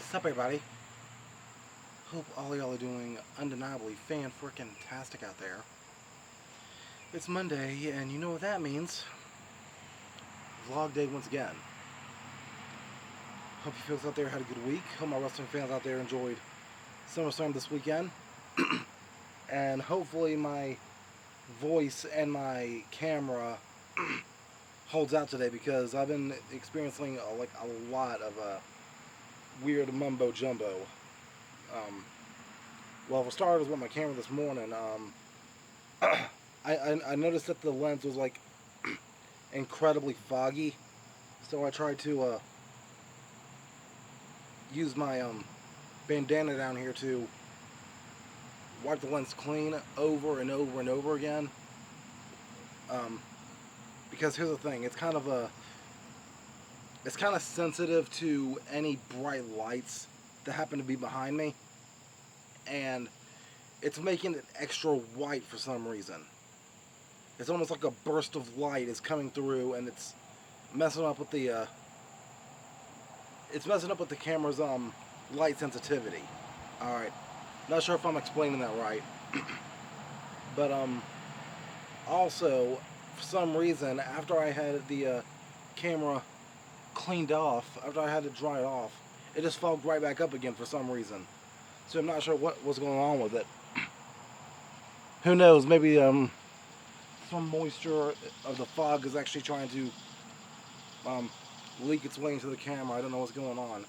What's up, everybody? Hope all y'all are doing undeniably fan-frickin-tastic out there. It's Monday, and you know what that means. Vlog day once again. Hope you folks out there had a good week. Hope my wrestling fans out there enjoyed SummerSlam this weekend. And hopefully my voice and my camera holds out today, because I've been experiencing a lot of weird mumbo jumbo. Well, for starters, with my camera this morning, I noticed that the lens was incredibly foggy, so I tried to use my bandana down here to wipe the lens clean over and over and over again. Because here's the thing, it's kind of sensitive to any bright lights that happen to be behind me, and it's making it extra white for some reason. It's almost like a burst of light is coming through, and it's messing up with the camera's light sensitivity. All right, not sure if I'm explaining that right. But also, for some reason, after I had the camera cleaned off, after I had to dry it off, it just fogged right back up again for some reason. So I'm not sure what was going on with it. Who knows? Maybe some moisture of the fog is actually trying to leak its way into the camera. I don't know what's going on.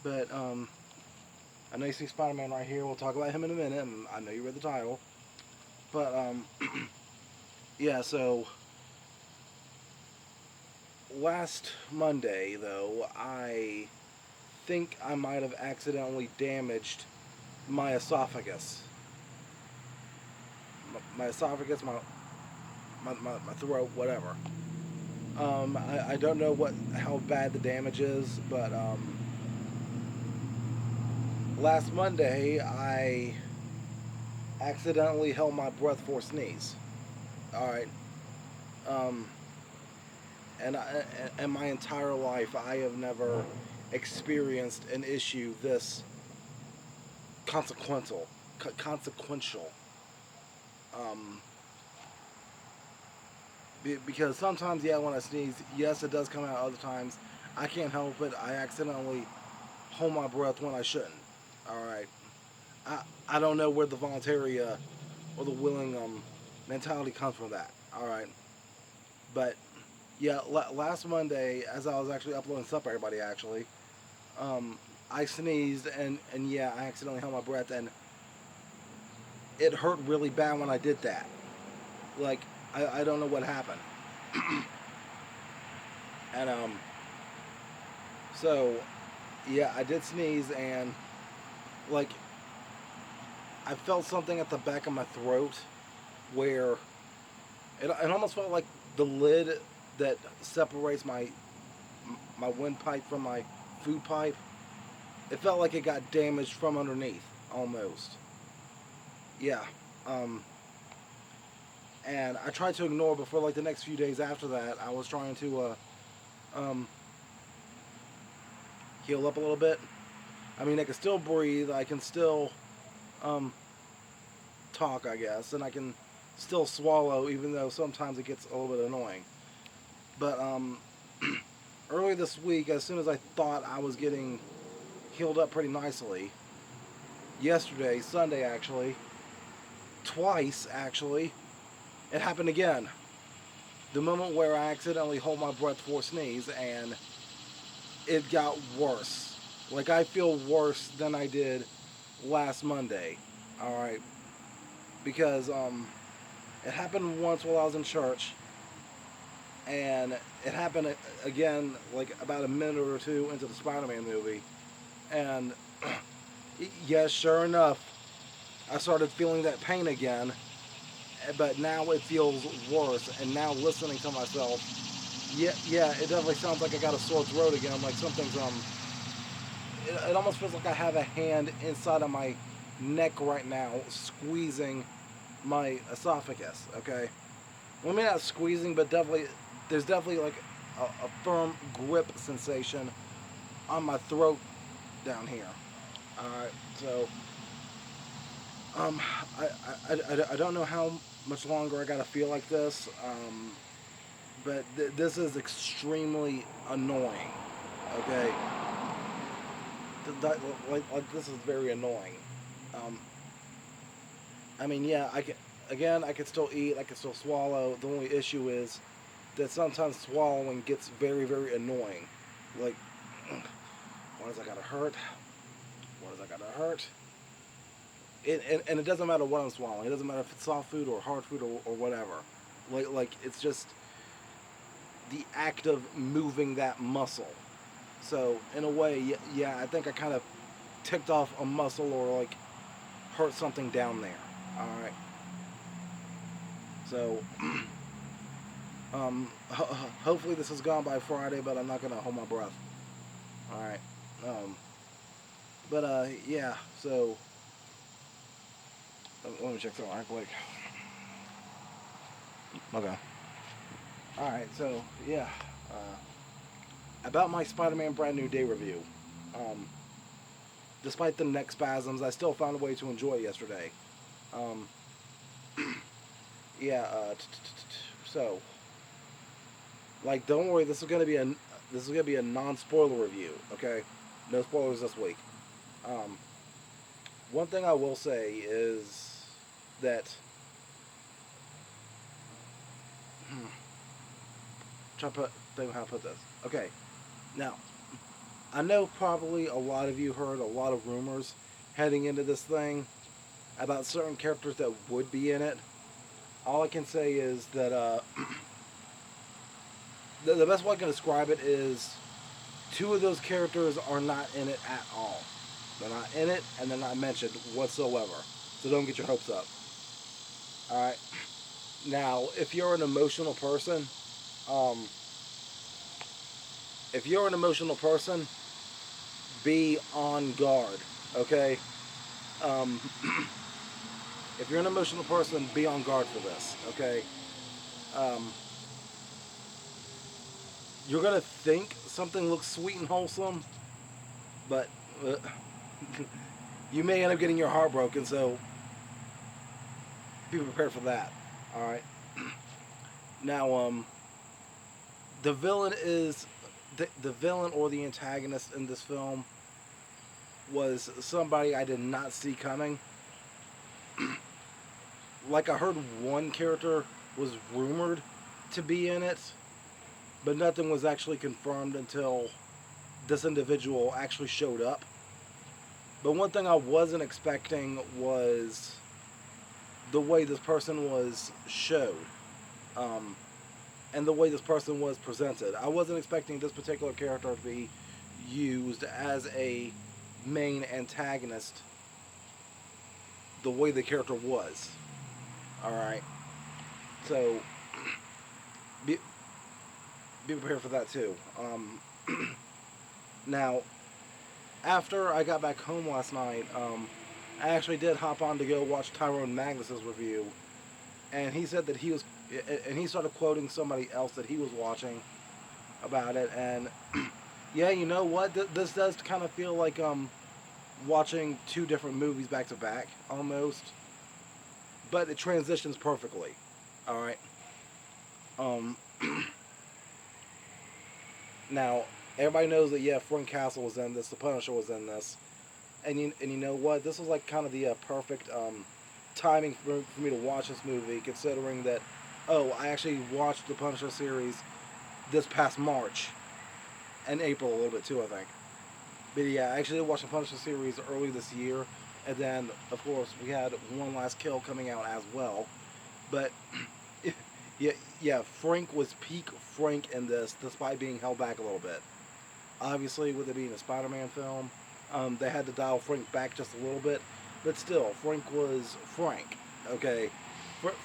But I know you see Spider-Man right here. We'll talk about him in a minute. I know you read the title. But yeah, so last Monday, though, I think I might have accidentally damaged my esophagus. My esophagus, my throat, whatever. I don't know how bad the damage is, but last Monday I accidentally held my breath for a sneeze. All right. And my entire life, I have never experienced an issue this consequential. Because sometimes, yeah, when I sneeze, yes, it does come out. Other times, I can't help it. I accidentally hold my breath when I shouldn't. All right. I don't know where the voluntary or the willing mentality comes from that. All right. But yeah, last Monday, as I was actually uploading stuff for everybody, actually, I sneezed, and yeah, I accidentally held my breath, and it hurt really bad when I did that. Like, I don't know what happened. And so yeah, I did sneeze, and I felt something at the back of my throat where it almost felt like the lid that separates my windpipe from my food pipe. It felt like it got damaged from underneath, almost. Yeah. And I tried to ignore, but for the next few days after that, I was trying to heal up a little bit. I mean, I can still breathe, I can still talk, I guess, and I can still swallow, even though sometimes it gets a little bit annoying. But earlier this week, as soon as I thought I was getting healed up pretty nicely, yesterday, Sunday actually, twice actually, it happened again. The moment where I accidentally hold my breath for a sneeze, and it got worse. Like, I feel worse than I did last Monday. Alright. Because it happened once while I was in church, and it happened again about a minute or two into the Spider-Man movie. And yes, sure enough, I started feeling that pain again, but now it feels worse. And now listening to myself, yeah, it definitely sounds like I got a sore throat again. Like something's it almost feels like I have a hand inside of my neck right now, squeezing my esophagus. Okay, well, maybe not squeezing, but there's definitely a firm grip sensation on my throat down here. Alright, so um, I don't know how much longer I gotta feel like this, but this is extremely annoying. Okay, like this is very annoying. Um, I mean, yeah, I can still eat, I can still swallow. The only issue is that sometimes swallowing gets very, very annoying. Like, why does I gotta hurt? Why does I gotta hurt? And it doesn't matter what I'm swallowing. It doesn't matter if it's soft food or hard food or whatever. Like it's just the act of moving that muscle. So in a way, yeah, I think I kind of ticked off a muscle or like hurt something down there. All right. So hopefully this is gone by Friday, but I'm not gonna hold my breath. All right. Yeah. So let me check something right quick. Okay. All right. So yeah. About my Spider-Man Brand New Day review. Despite the neck spasms, I still found a way to enjoy it yesterday. Um, yeah. So, like, don't worry. This is gonna be a non-spoiler review. Okay, no spoilers this week. Um, One thing I will say is that. Try to think of how to put this. Okay, now I know probably a lot of you heard a lot of rumors heading into this thing about certain characters that would be in it. All I can say is that the best way I can describe it is two of those characters are not in it at all. They're not in it, and they're not mentioned whatsoever. So don't get your hopes up. All right. Now, um, if you're an emotional person, be on guard. Okay. Um, if you're an emotional person, be on guard for this. Okay. Um, you're gonna think something looks sweet and wholesome, but you may end up getting your heart broken. So be prepared for that. All right. Now, the villain is the villain or the antagonist in this film was somebody I did not see coming. Like I heard one character was rumored to be in it, but nothing was actually confirmed until this individual actually showed up. But one thing I wasn't expecting was the way this person was showed, um, and the way this person was presented. I wasn't expecting this particular character to be used as a main antagonist the way the character was. Alright. So be prepared for that too. Now, after I got back home last night, I actually did hop on to go watch Tyrone Magnus's review, and he said that and he started quoting somebody else that he was watching about it, and yeah, you know what? This does kind of feel like watching two different movies back to back, almost, but it transitions perfectly. All right. Um, Now, everybody knows that yeah, Frank Castle was in this, the Punisher was in this, and you know what? This was like kind of the perfect timing for me to watch this movie, considering that I actually watched the Punisher series this past March and April a little bit too, I think. But yeah, I actually watched the Punisher series early this year, and then of course we had One Last Kill coming out as well. But yeah, yeah, Frank was peak Frank in this, despite being held back a little bit. Obviously, with it being a Spider-Man film, they had to dial Frank back just a little bit, but still, Frank was Frank. Okay,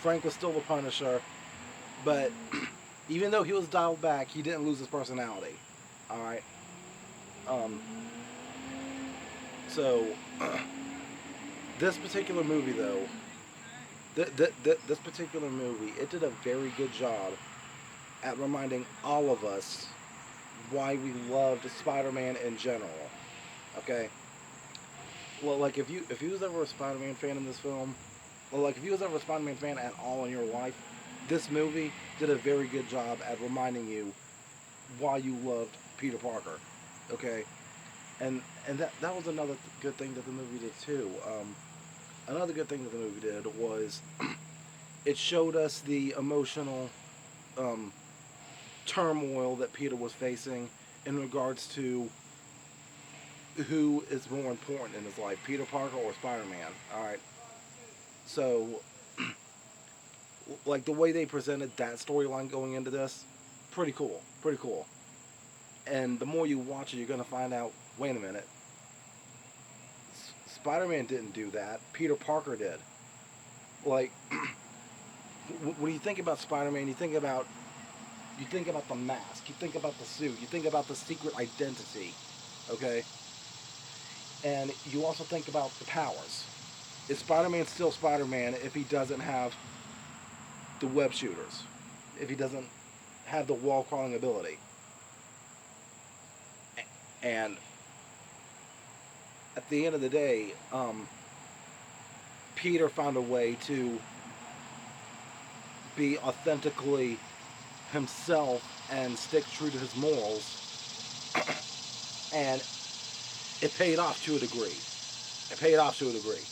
Frank was still the Punisher, but even though he was dialed back, he didn't lose his personality. All right. Um, so this particular movie, though, this particular movie, it did a very good job at reminding all of us why we loved Spider-Man in general. Okay. Well, like if you was ever a Spider-Man fan in this film, well, like if you was ever a Spider-Man fan at all in your life, this movie did a very good job at reminding you why you loved Peter Parker. Okay. And that was another good thing that the movie did too. Another good thing that the movie did was it showed us the emotional um, turmoil that Peter was facing in regards to who is more important in his life, Peter Parker or Spider-Man. All right. So, like the way they presented that storyline going into this, pretty cool. Pretty cool. And the more you watch it, you're gonna find out. Wait a minute. Spider-Man didn't do that. Peter Parker did. Like, when you think about Spider-Man, you think about the mask, you think about the suit, you think about the secret identity, okay? And you also think about the powers. Is Spider-Man still Spider-Man if he doesn't have the web shooters? If he doesn't have the wall crawling ability? And at the end of the day, Peter found a way to be authentically himself and stick true to his morals, and it paid off to a degree. It paid off to a degree.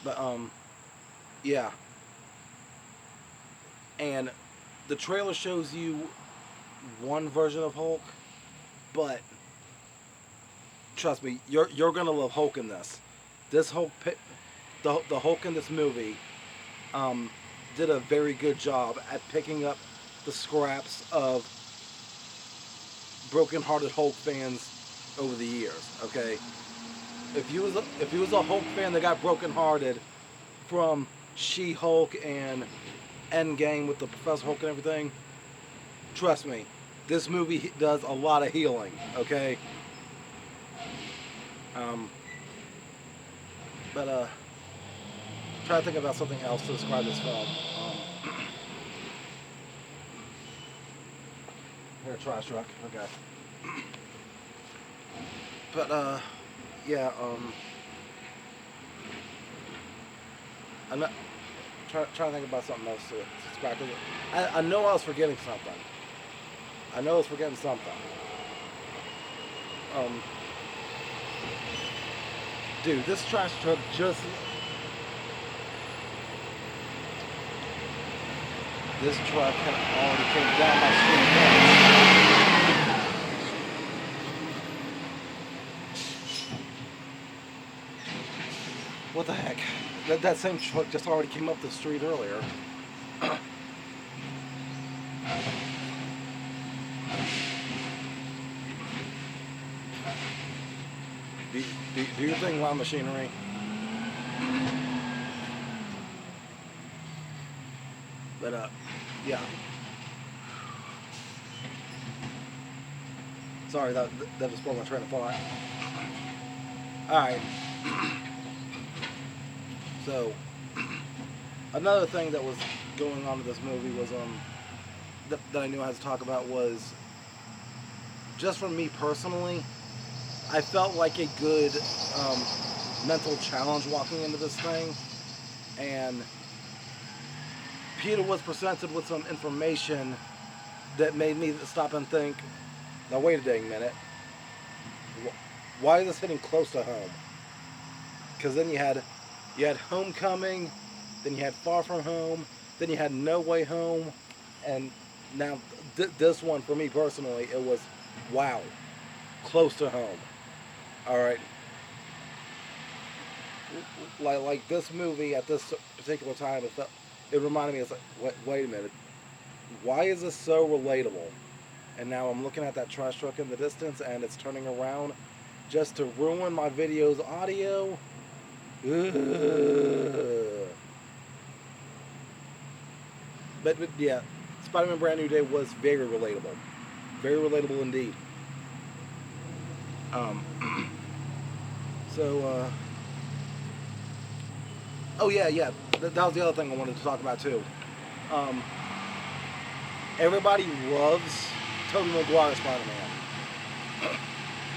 But yeah. And the trailer shows you one version of Hulk, but trust me, you're gonna love Hulk in this. This Hulk, the Hulk in this movie, did a very good job at picking up the scraps of broken-hearted Hulk fans over the years. Okay, if you was a Hulk fan that got broken-hearted from She-Hulk and Endgame with the Professor Hulk and everything, trust me, this movie does a lot of healing. Okay. But try to think about something else to describe this film. Here, trash truck. Okay. But yeah. I'm not trying to think about something else to describe. I know I was forgetting something. Dude, this trash truck just... This truck had already came down my street once. What the heck? That same truck just already came up the street earlier. Do your thing, Lawn Machinery. But yeah. Sorry, that just broke my train of thought. All right. So another thing that was going on with this movie was that I knew I had to talk about was, just for me personally, I felt like a good mental challenge walking into this thing, and Peter was presented with some information that made me stop and think, now wait a dang minute, why is this hitting close to home? Because then you had Homecoming, then you had Far From Home, then you had No Way Home, and now this one, for me personally, it was, wow, close to home. All right. Like this movie at this particular time, it reminded me, it's like, wait a minute, why is this so relatable? And now I'm looking at that trash truck in the distance, and it's turning around just to ruin my video's audio. Ugh. But yeah, Spider-Man Brand New Day was very relatable. Very relatable indeed. So, oh yeah, that was the other thing I wanted to talk about too. Everybody loves Tobey Maguire Spider-Man.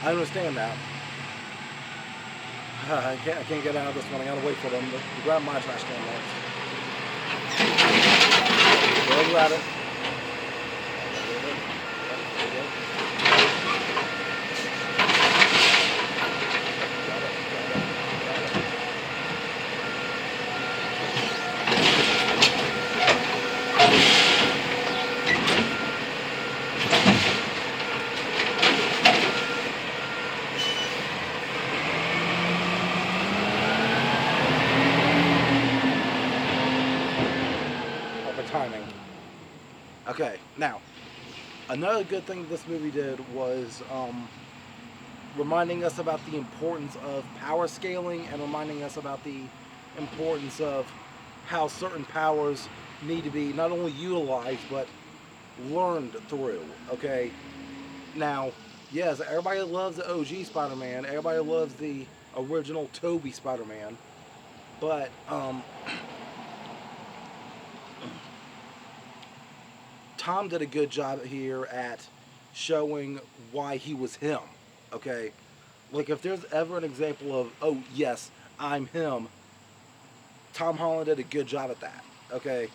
I understand that. I can't get out of this one. I gotta wait for them to grab my trash can next. Go grab it. Timing. Okay, now another good thing this movie did was reminding us about the importance of power scaling and reminding us about the importance of how certain powers need to be not only utilized but learned through. Okay, now yes, everybody loves the OG Spider-Man, everybody loves the original Tobey Spider-Man, but Tom did a good job here at showing why he was him, okay? Like, if there's ever an example of, oh, yes, I'm him, Tom Holland did a good job at that, okay?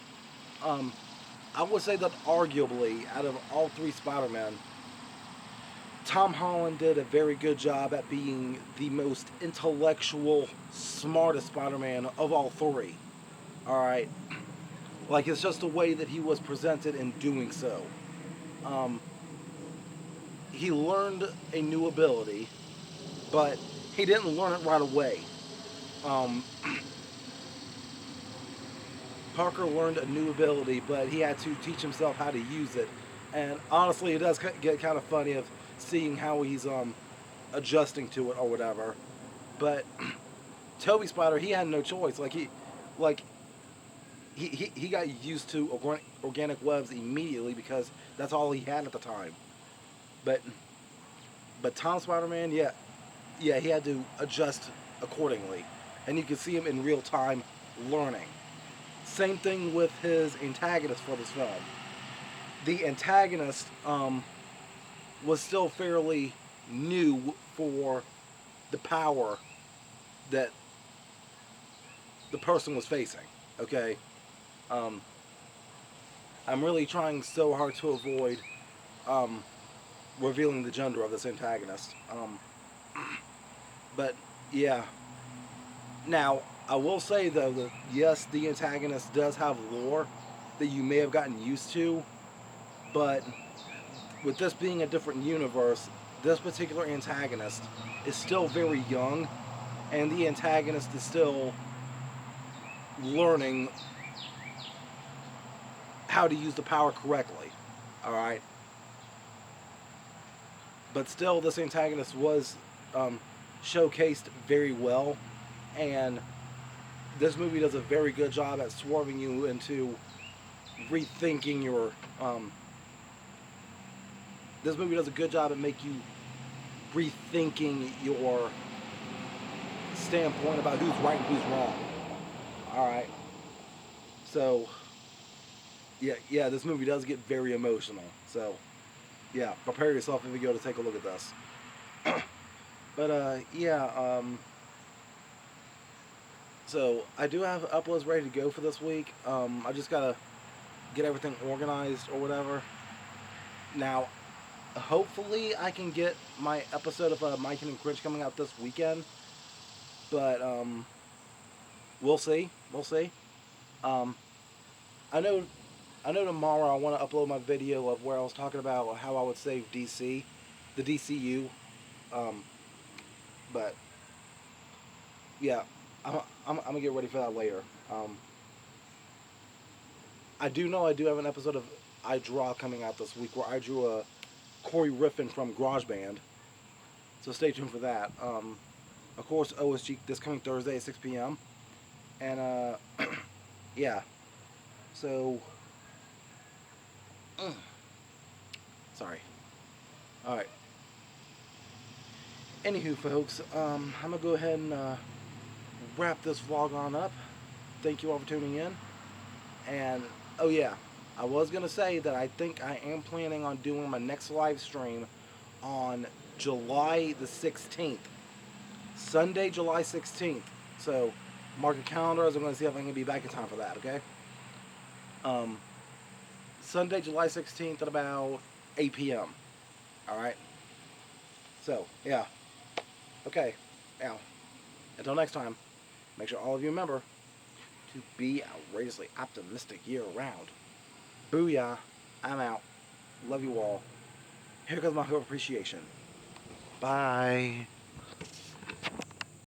I would say that arguably, out of all three Spider-Men, Tom Holland did a very good job at being the most intellectual, smartest Spider-Man of all three, alright? Like, it's just the way that he was presented in doing so. He learned a new ability, but he didn't learn it right away. Parker learned a new ability, but he had to teach himself how to use it. And honestly, it does get kind of funny of seeing how he's adjusting to it or whatever. But Tobey Spider, he had no choice. He got used to organic webs immediately because that's all he had at the time. But Tom Spider-Man, yeah, he had to adjust accordingly, and you can see him in real time learning. Same thing with his antagonist for this film. The antagonist was still fairly new for the power that the person was facing. Okay. I'm really trying so hard to avoid revealing the gender of this antagonist. But yeah. Now, I will say though that yes, the antagonist does have lore that you may have gotten used to, but with this being a different universe, this particular antagonist is still very young, and the antagonist is still learning how to use the power correctly. Alright? But still, this antagonist was showcased very well, and this movie does a very good job at swerving you into rethinking your this movie does a good job at make you rethinking your standpoint about who's right and who's wrong. Alright? So yeah, this movie does get very emotional. So yeah, prepare yourself if you go to take a look at this. But so I do have uploads ready to go for this week. I just gotta get everything organized or whatever. Now, hopefully I can get my episode of Mike and Cringe coming out this weekend. But we'll see. I know tomorrow I want to upload my video of where I was talking about how I would save DC, the DCU. But yeah, I'm gonna get ready for that later. I do know I do have an episode of I Draw coming out this week where I drew a Corey Riffin from GarageBand. So stay tuned for that. Of course, OSG this coming Thursday at 6 p.m. And yeah. So sorry. Alright. Anywho, folks, I'm going to go ahead and wrap this vlog on up. Thank you all for tuning in. And, oh yeah, I was going to say that I think I am planning on doing my next live stream on July the 16th. Sunday, July 16th. So mark your calendars. I'm going to see if I can be back in time for that, okay? Sunday, July 16th at about 8 p.m. Alright? So, yeah. Okay. Now, until next time, make sure all of you remember to be outrageously optimistic year-round. Booyah. I'm out. Love you all. Here comes my hope appreciation. Bye.